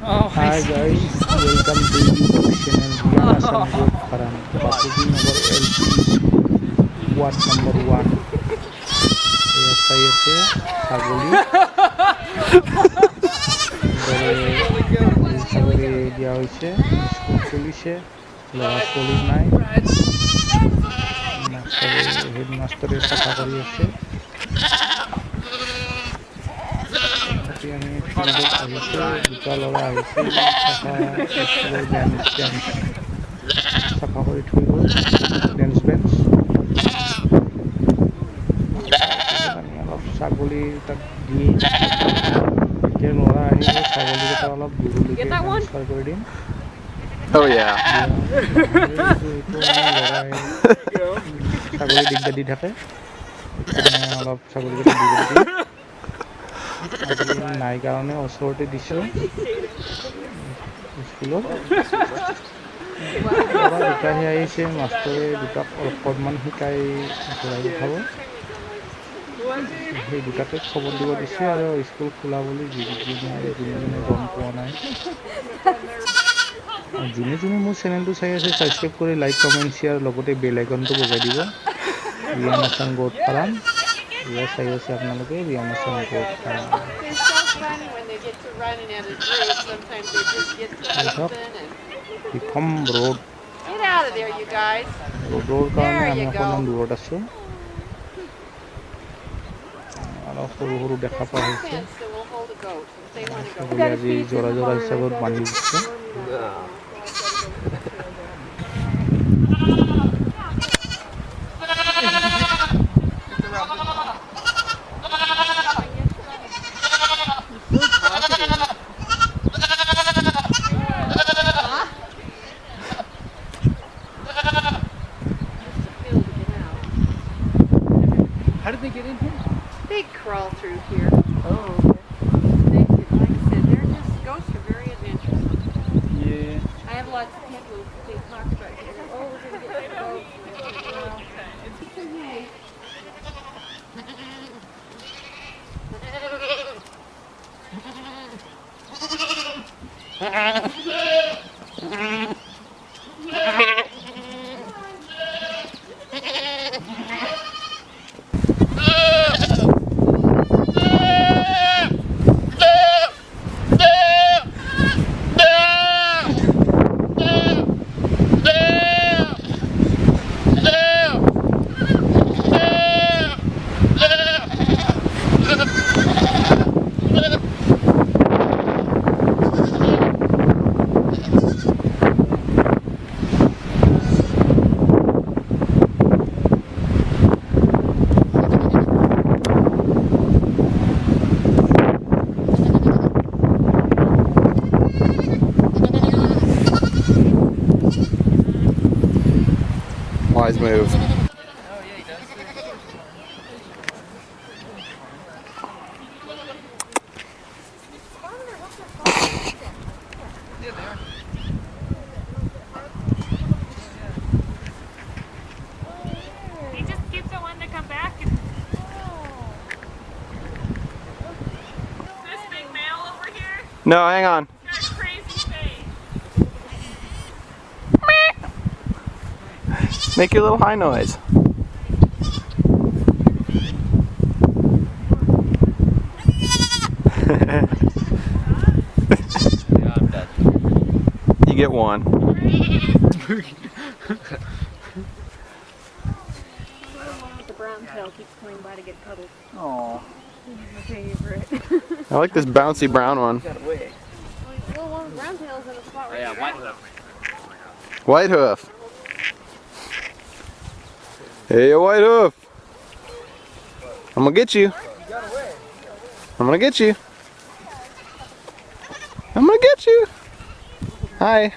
Oh, Hi guys, welcome to YouTube channel Riyan Assam Goat Farm, Bapuji Nagar LP, Ward number 1. Yes, I say ছাগলী ছাগলী দিয়া হৈছে school খুলিছে ল'ৰা ছোৱালী নাই হেডমাষ্টাৰে চাফা কৰি আছে আমি ফিল্ডত আহিছে দুটা ল'ৰা আহিছে চাফা স্কুলৰ বেঞ্চ চাফা কৰি থৈ গ'ল বেঞ্চ আমি অলপ ছাগলী তাত দি এতিয়া ল'ৰা আহিব ছাগলীকেইটা অলপ দূৰলৈকে ট্ৰান্সফাৰ কৰি দিম Oh yeah. ছাগলী দিগদাৰ দি থাকে অলপ ছাগলীকেইটা দূৰত দিম নাই কাৰণে ওচৰতে দিছোঁ স্কুলত ল'ৰা দুটাহে আহিছে মাষ্টৰে দুটাক অকণমান শিকাই ঘূৰাই উঠাব সেই দুটাকে খবৰ দিব দিছে আৰু স্কুল খোলা বুলি যোনে গম পোৱা নাই যোনে মোৰ চেনেলটো চাই আছে ছাবস্ক্ৰাইব কৰি লাইক কমেণ্ট শ্বেয়াৰ লগতে বেল আইকনটো বজাই দিব ৰিয়ান আছাম গোট ফাৰ্ম এয়া চাই আছে আপোনালোকে Riyan Assam goat farm road ৰোডৰ কাৰণে আমি অকণমান দূৰত আছোঁ অলপ সৰু সৰু দেখা পোৱা হৈছে আজি জোৰা জোৰা হিচাপত বান্ধি দিছে how did they get in here? They crawl through here. Oh, okay. Like I said, ghosts are very adventurous. Yeah. I have lots of people who talk about it. Oh, we're going to get ghosts. Wise move. Oh, yeah, he does. Yeah, they are. He just keeps it wanting to come back. And... This big male over here, No, hang on. he's got a crazy face. Make your little high noise. Yeah, I'm dead. You get one. The brown tail keeps coming by to get cuddled. Aw. He's my favorite. I like this bouncy brown one. Got away. Well, one brown tail's in a spot Oh, right yeah, here. white hoof. White hoof. Hey, white hoof. I'm gonna get you. I'm gonna get you. I'm gonna get you. Hi.